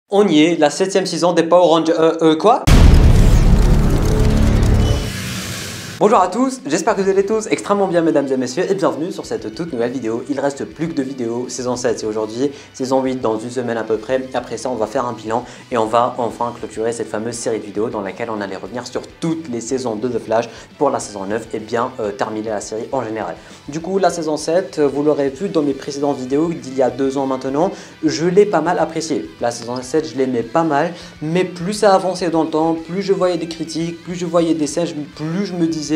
On y est, la 7ème saison des Power Rangers. Quoi? Bonjour à tous, j'espère que vous allez tous extrêmement bien mesdames et messieurs et bienvenue sur cette toute nouvelle vidéo. Il reste plus que 2 vidéos, saison 7 c'est aujourd'hui, saison 8 dans une semaine à peu près. Après ça on va faire un bilan et on va enfin clôturer cette fameuse série de vidéos dans laquelle on allait revenir sur toutes les saisons de The Flash pour la saison 9 et bien terminer la série en général. Du coup la saison 7, vous l'aurez vu dans mes précédentes vidéos d'il y a 2 ans maintenant, je l'ai pas mal appréciée. La saison 7 je l'aimais pas mal, mais plus ça avançait dans le temps, plus je voyais des critiques, plus je voyais des scènes, plus je me disais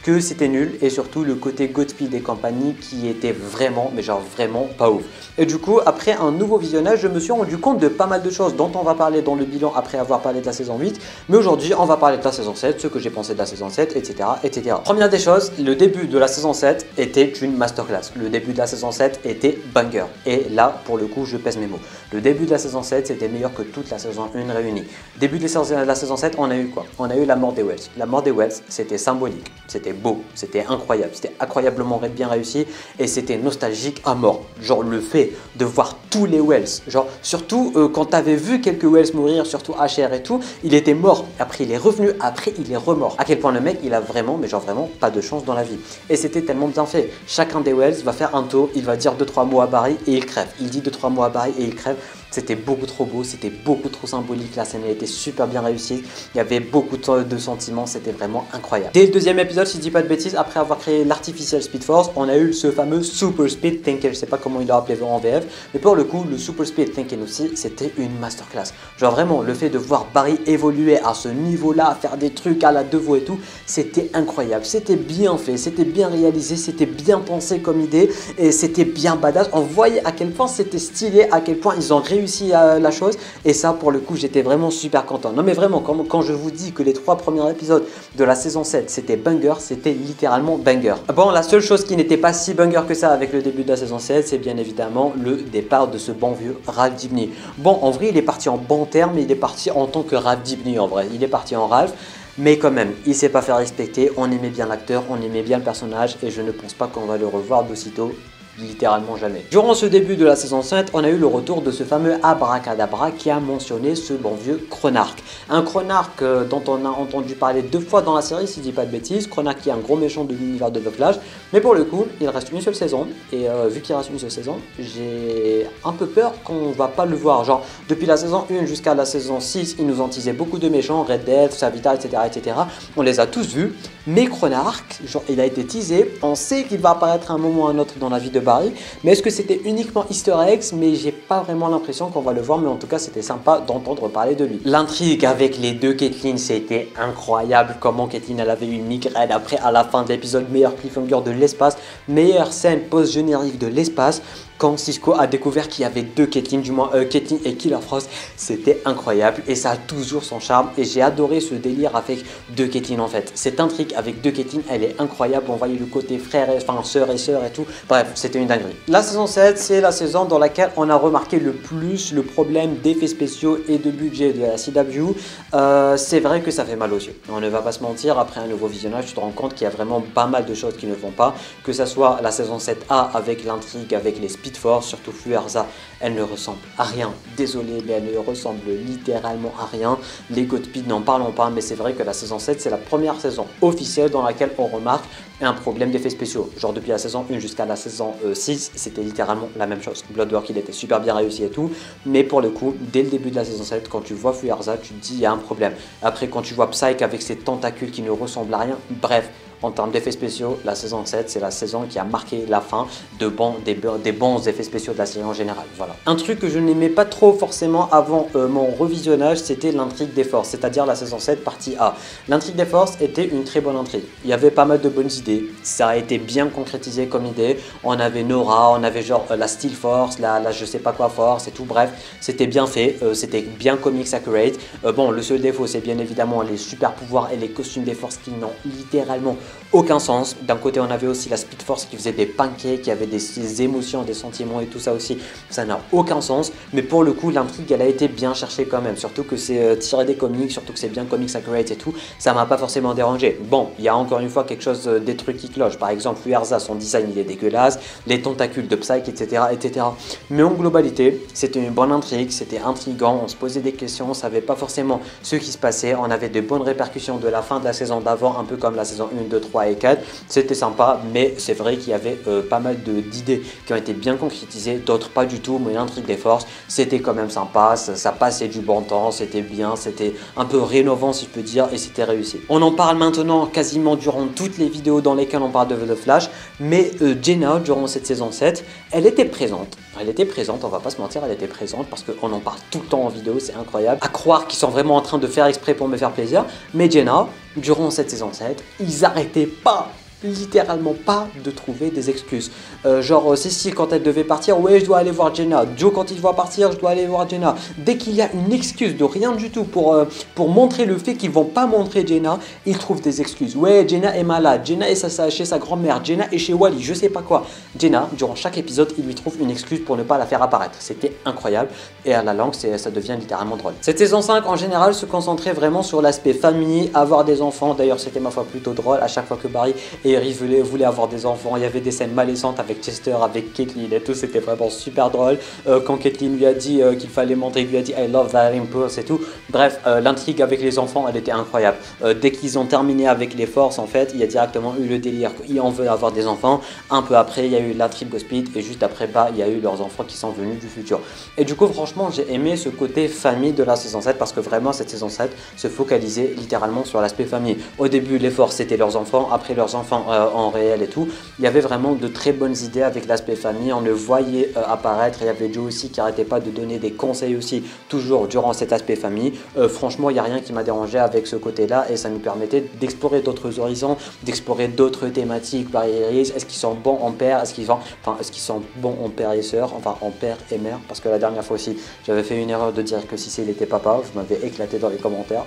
que c'était nul et surtout le côté Godspeed et compagnie qui était vraiment, mais genre vraiment pas ouf. Et du coup, après un nouveau visionnage, je me suis rendu compte de pas mal de choses dont on va parler dans le bilan après avoir parlé de la saison 8. Mais aujourd'hui, on va parler de la saison 7, ce que j'ai pensé de la saison 7, etc., etc. Première des choses, le début de la saison 7 était une masterclass. Le début de la saison 7 était banger. Et là, pour le coup, je pèse mes mots. Le début de la saison 7, c'était meilleur que toute la saison 1 réunie. Début de la saison 7, on a eu quoi? On a eu la mort des Wells. La mort des Wells, c'était symbolique. C'était beau, c'était incroyable, c'était incroyablement bien réussi et c'était nostalgique à mort. Genre le fait de voir tous les Wells, genre surtout quand tu avais vu quelques Wells mourir, surtout HR et tout, il était mort, après il est revenu, après il est remort. À quel point le mec il a vraiment, mais genre vraiment pas de chance dans la vie. Et c'était tellement bien fait. Chacun des Wells va faire un tour, il va dire 2-3 mots à Barry et il crève. Il dit 2-3 mots à Barry et il crève. C'était beaucoup trop beau, c'était beaucoup trop symbolique, la scène elle était super bien réussie, il y avait beaucoup de sentiments, c'était vraiment incroyable. Dès le deuxième épisode, si je dis pas de bêtises, après avoir créé l'artificial Speed Force, on a eu ce fameux Super Speed Thinking, je sais pas comment il l'a appelé en VF, mais pour le coup, le Super Speed Thinking aussi, c'était une masterclass. Genre vraiment, le fait de voir Barry évoluer à ce niveau-là, faire des trucs à la Devo et tout, c'était incroyable, c'était bien fait, c'était bien réalisé, c'était bien pensé comme idée et c'était bien badass. On voyait à quel point c'était stylé, à quel point ils ont réussi la chose et ça pour le coup j'étais vraiment super content. Non mais vraiment quand je vous dis que les 3 premiers épisodes de la saison 7 c'était banger, c'était littéralement banger. Bon, la seule chose qui n'était pas si banger que ça avec le début de la saison 7 c'est bien évidemment le départ de ce bon vieux Ralph Dibny. Bon, en vrai il est parti en bon terme, il est parti en tant que Ralph Dibny en vrai, il est parti en Ralph. Mais quand même, il ne s'est pas fait respecter, on aimait bien l'acteur, on aimait bien le personnage et je ne pense pas qu'on va le revoir d'aussitôt. Littéralement jamais. Durant ce début de la saison 7, on a eu le retour de ce fameux Abracadabra qui a mentionné ce bon vieux Chronarch. Un Chronarch dont on a entendu parler 2 fois dans la série, si je dis pas de bêtises. Chronarch qui est un gros méchant de l'univers de The Flash. Mais pour le coup, il reste une seule saison. Et vu qu'il reste une seule saison, j'ai un peu peur qu'on va pas le voir. Genre, depuis la saison 1 jusqu'à la saison 6, ils nous ont teasé beaucoup de méchants, Red Death, Savita, etc., etc. On les a tous vus. Mais Chronarch, genre, il a été teasé. On sait qu'il va apparaître à un moment ou à un autre dans la vie de Barry, mais est-ce que c'était uniquement Easter eggs? Mais j'ai pas vraiment l'impression qu'on va le voir, mais en tout cas c'était sympa d'entendre parler de lui. L'intrigue avec les deux Caitlyn, c'était incroyable. Comment Caitlyn elle avait eu une migraine après à la fin de l'épisode, meilleur cliffhanger de l'espace, meilleure scène post-générique de l'espace. Quand Cisco a découvert qu'il y avait 2 Caitlyn, du moins Caitlyn et Killer Frost, c'était incroyable et ça a toujours son charme et j'ai adoré ce délire avec 2 Caitlyn en fait. Cette intrigue avec 2 Caitlyn, elle est incroyable, on voyait le côté frère, enfin sœur et sœur et tout, bref, c'était une dinguerie. La saison 7, c'est la saison dans laquelle on a remarqué le plus le problème d'effets spéciaux et de budget de la CW. C'est vrai que ça fait mal aux yeux, on ne va pas se mentir, après un nouveau visionnage, tu te rends compte qu'il y a vraiment pas mal de choses qui ne vont pas, que ça soit la saison 7A avec l'intrigue, avec les Speed Force, surtout Fuerza, elle ne ressemble à rien. Désolé, mais elle ne ressemble littéralement à rien. Les Godspeed, n'en parlons pas, mais c'est vrai que la saison 7, c'est la première saison officielle dans laquelle on remarque un problème d'effets spéciaux. Genre depuis la saison 1 jusqu'à la saison 6, c'était littéralement la même chose. Bloodwork, il était super bien réussi et tout, mais pour le coup, dès le début de la saison 7, quand tu vois Fuerza, tu te dis il y a un problème. Après, quand tu vois Psyche avec ses tentacules qui ne ressemblent à rien, bref, en termes d'effets spéciaux, la saison 7, c'est la saison qui a marqué la fin des bons effets spéciaux de la série en général. Voilà. Un truc que je n'aimais pas trop forcément avant mon revisionnage, c'était l'intrigue des forces, c'est-à-dire la saison 7 partie A. L'intrigue des forces était une très bonne intrigue. Il y avait pas mal de bonnes idées, ça a été bien concrétisé comme idée. On avait Nora, on avait genre la Steel Force, la je sais pas quoi Force et tout, bref, c'était bien fait, c'était bien comics accurate. Bon, le seul défaut, c'est bien évidemment les super pouvoirs et les costumes des forces qui n'ont littéralement aucun sens. D'un côté, on avait aussi la Speed Force qui faisait des pancakes, qui avait des émotions, des sentiments et tout ça aussi. Ça n'a aucun sens. Mais pour le coup, l'intrigue, elle a été bien cherchée quand même. Surtout que c'est tiré des comics, surtout que c'est bien comics accurate et tout. Ça m'a pas forcément dérangé. Bon, il y a encore une fois quelque chose trucs qui clochent. Par exemple, Fuerza, son design il est dégueulasse, les tentacules de Psyche, etc., etc. Mais en globalité, c'était une bonne intrigue, c'était intriguant, on se posait des questions, on savait pas forcément ce qui se passait, on avait de bonnes répercussions de la fin de la saison d'avant, un peu comme la saison 1, 2, 3 et 4. C'était sympa, mais c'est vrai qu'il y avait pas mal d'idées qui ont été bien concrétisées, d'autres pas du tout, mais l'intrigue des forces, c'était quand même sympa, ça passait du bon temps, c'était bien, c'était un peu rénovant si je peux dire, et c'était réussi. On en parle maintenant quasiment durant toutes les vidéos dans lesquelles on parle de The Flash, mais Jenna, durant cette saison 7, elle était présente. Elle était présente, on va pas se mentir, elle était présente parce qu'on en parle tout le temps en vidéo, c'est incroyable. À croire qu'ils sont vraiment en train de faire exprès pour me faire plaisir. Mais Jenna, durant cette saison 7, ils arrêtaient pas, littéralement pas, de trouver des excuses. Genre Cécile quand elle devait partir, ouais je dois aller voir Jenna. Joe quand il doit partir, je dois aller voir Jenna. Dès qu'il y a une excuse de rien du tout pour montrer le fait qu'ils vont pas montrer Jenna, ils trouvent des excuses. Ouais, Jenna est malade, Jenna est chez sa grand-mère, Jenna est chez Wally, je sais pas quoi. Jenna, durant chaque épisode, il lui trouve une excuse pour ne pas la faire apparaître. C'était incroyable et à la langue, ça devient littéralement drôle. Cette saison 5 en général se concentrait vraiment sur l'aspect famille, avoir des enfants. D'ailleurs, c'était ma foi plutôt drôle à chaque fois que Barry et Harry voulaient avoir des enfants. Il y avait des scènes malaisantes avec Chester, avec Caitlin et tout, c'était vraiment super drôle. Quand Caitlin lui a dit qu'il fallait montrer, il lui a dit I love that impulse et tout. Bref, l'intrigue avec les enfants, elle était incroyable. Dès qu'ils ont terminé avec les forces, en fait, il y a directement eu le délire qu'il en veut avoir des enfants. Un peu après, il y a eu l'intrigue Godspeed et juste après, il y a eu leurs enfants qui sont venus du futur. Et du coup, franchement, j'ai aimé ce côté famille de la saison 7 parce que vraiment, cette saison 7 se focalisait littéralement sur l'aspect famille. Au début, les forces, c'était leurs enfants. Après, leurs enfants en réel et tout. Il y avait vraiment de très bonnes idées avec l'aspect famille, on le voyait apparaître. Il y avait Joe aussi qui arrêtait pas de donner des conseils aussi, toujours durant cet aspect famille. Franchement, il n'y a rien qui m'a dérangé avec ce côté-là et ça nous permettait d'explorer d'autres horizons, d'explorer d'autres thématiques. Par est-ce qu'ils sont bons en père, est-ce qu'ils sont bons en père et sœur, enfin en père et mère, parce que la dernière fois aussi, j'avais fait une erreur de dire que si il était papa, vous m'avez éclaté dans les commentaires.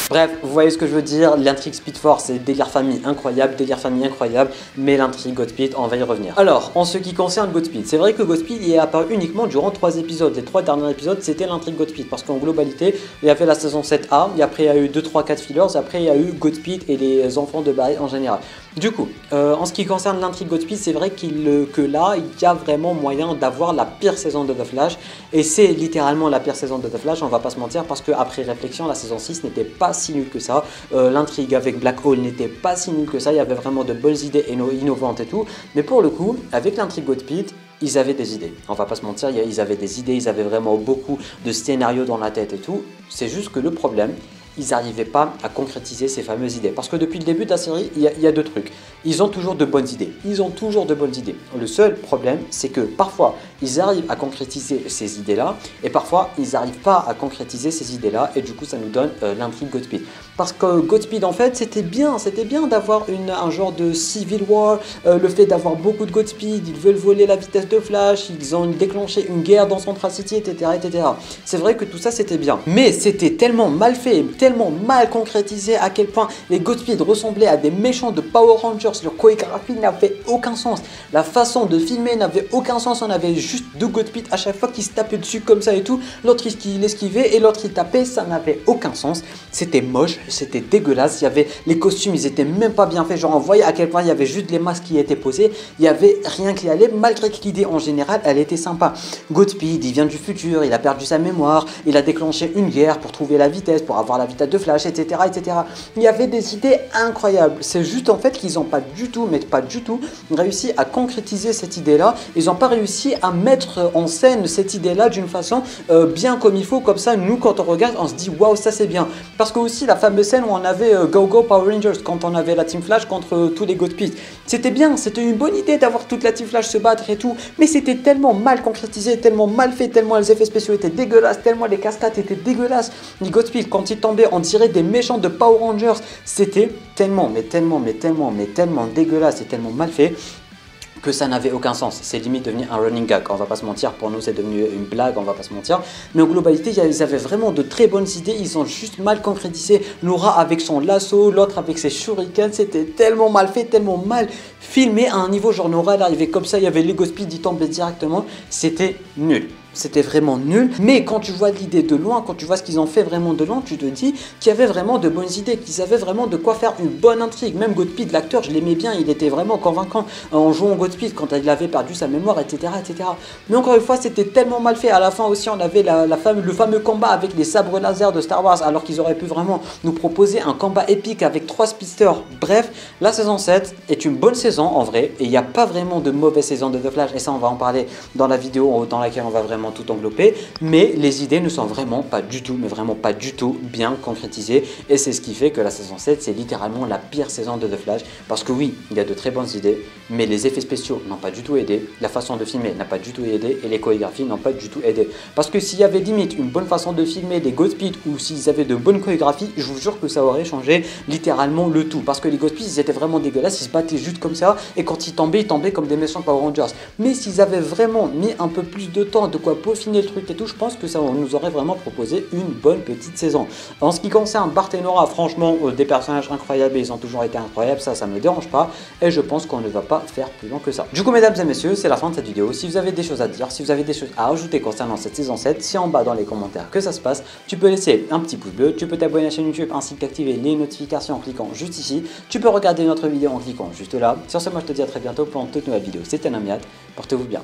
Bref, vous voyez ce que je veux dire, l'intrigue Speed Force, c'est délire famille incroyable, mais l'intrigue Godspeed, on va y revenir. Alors, en ce qui concerne Godspeed, c'est vrai que Godspeed il est apparu uniquement durant 3 épisodes. Les 3 derniers épisodes, c'était l'intrigue Godspeed, parce qu'en globalité, il y avait la saison 7A, et après il y a eu 2, 3, 4 fillers, après il y a eu Godspeed et les enfants de Barry en général. Du coup, en ce qui concerne l'intrigue Godspeed, c'est vrai que là, il y a vraiment moyen d'avoir la pire saison de The Flash, et c'est littéralement la pire saison de The Flash, on va pas se mentir, parce qu'après réflexion, la saison 6 n'était pas si nul que ça. L'intrigue avec Black Hole n'était pas si nul que ça. Il y avait vraiment de bonnes idées innovantes et tout. Mais pour le coup, avec l'intrigue Godspeed, ils avaient des idées. On va pas se mentir, ils avaient des idées, ils avaient vraiment beaucoup de scénarios dans la tête et tout. C'est juste que le problème, ils n'arrivaient pas à concrétiser ces fameuses idées. Parce que depuis le début de la série, il y a deux trucs. Ils ont toujours de bonnes idées. Le seul problème, c'est que parfois, ils arrivent à concrétiser ces idées-là et parfois, ils n'arrivent pas à concrétiser ces idées-là et du coup, ça nous donne l'intrigue Godspeed. Parce que Godspeed, en fait, c'était bien d'avoir un genre de Civil War, le fait d'avoir beaucoup de Godspeed, ils veulent voler la vitesse de Flash, ils ont déclenché une guerre dans Central City, etc. etc. C'est vrai que tout ça, c'était bien. Mais c'était tellement mal fait, tellement mal concrétisé à quel point les Godspeed ressemblaient à des méchants de Power Rangers. Leur chorégraphie n'avait aucun sens. La façon de filmer n'avait aucun sens. On avait juste 2 Godspeed à chaque fois qui se tapaient dessus comme ça et tout. L'autre il esquivait et l'autre il tapait. Ça n'avait aucun sens. C'était moche, c'était dégueulasse. Il y avait les costumes, ils étaient même pas bien faits. Genre on voyait à quel point il y avait juste les masques qui étaient posés. Il y avait rien qui allait, malgré que l'idée en général elle était sympa. Godspeed, il vient du futur, il a perdu sa mémoire, il a déclenché une guerre pour trouver la vitesse, pour avoir la vitesse de Flash, etc. etc. Il y avait des idées incroyables. C'est juste en fait qu'ils n'ont pas du tout réussi à concrétiser cette idée-là. Ils n'ont pas réussi à mettre en scène cette idée-là d'une façon bien comme il faut. Comme ça, nous, quand on regarde, on se dit waouh, ça c'est bien. Parce que aussi la fameuse scène où on avait Go Go Power Rangers, quand on avait la Team Flash contre tous les Godspeed, c'était bien, c'était une bonne idée d'avoir toute la Team Flash se battre et tout, mais c'était tellement mal concrétisé, tellement mal fait, tellement les effets spéciaux étaient dégueulasses, tellement les cascades étaient dégueulasses. Les Godspeed, quand ils tombaient, on dirait des méchants de Power Rangers. C'était tellement dégueulasse et tellement mal fait que ça n'avait aucun sens. C'est limite devenu un running gag, on va pas se mentir. Pour nous, c'est devenu une blague, on va pas se mentir. Mais en globalité, ils avaient vraiment de très bonnes idées. Ils ont juste mal concrétisé. Laura avec son lasso, l'autre avec ses shurikens. C'était tellement mal fait, tellement mal filmé à un niveau genre Laura, elle arrivait comme ça, il y avait les Godspeed, ils tombaient directement. C'était nul. c'était vraiment nul. Mais quand tu vois l'idée de loin, quand tu vois ce qu'ils ont fait vraiment de loin, tu te dis qu'il y avait vraiment de bonnes idées, qu'ils savaient vraiment de quoi faire une bonne intrigue. Même Godspeed, l'acteur, je l'aimais bien, il était vraiment convaincant en jouant Godspeed quand il avait perdu sa mémoire, etc. etc. Mais encore une fois, c'était tellement mal fait. À la fin aussi, on avait le fameux combat avec les sabres laser de Star Wars, alors qu'ils auraient pu vraiment nous proposer un combat épique avec 3 speedsters. Bref, la saison 7 est une bonne saison en vrai, et il n'y a pas vraiment de mauvaise saison de The Flash, et ça on va en parler dans la vidéo dans laquelle on va vraiment tout englober, mais les idées ne sont vraiment pas du tout, mais vraiment pas du tout bien concrétisées, et c'est ce qui fait que la saison 7 c'est littéralement la pire saison de The Flash, parce que oui, il y a de très bonnes idées, mais les effets spéciaux n'ont pas du tout aidé, la façon de filmer n'a pas du tout aidé, et les chorégraphies n'ont pas du tout aidé, parce que s'il y avait limite une bonne façon de filmer des Godspeed, ou s'ils avaient de bonnes chorégraphies, je vous jure que ça aurait changé littéralement le tout, parce que les Godspeed ils étaient vraiment dégueulasses, ils se battaient juste comme ça, et quand ils tombaient comme des méchants Power Rangers. Mais s'ils avaient vraiment mis un peu plus de temps, de quoi peaufiner le truc et tout, je pense que ça nous aurait vraiment proposé une bonne petite saison. En ce qui concerne Bart et Nora, franchement, des personnages incroyables, ils ont toujours été incroyables, ça me dérange pas, et je pense qu'on ne va pas faire plus long que ça. Du coup, mesdames et messieurs, c'est la fin de cette vidéo. Si vous avez des choses à dire, si vous avez des choses à ajouter concernant cette saison 7, si en bas dans les commentaires que ça se passe, tu peux laisser un petit pouce bleu, tu peux t'abonner à la chaîne YouTube ainsi qu'activer les notifications en cliquant juste ici, tu peux regarder notre vidéo en cliquant juste là. Sur ce, moi je te dis à très bientôt pour une toute nouvelle vidéo. C'était Namiat, portez-vous bien.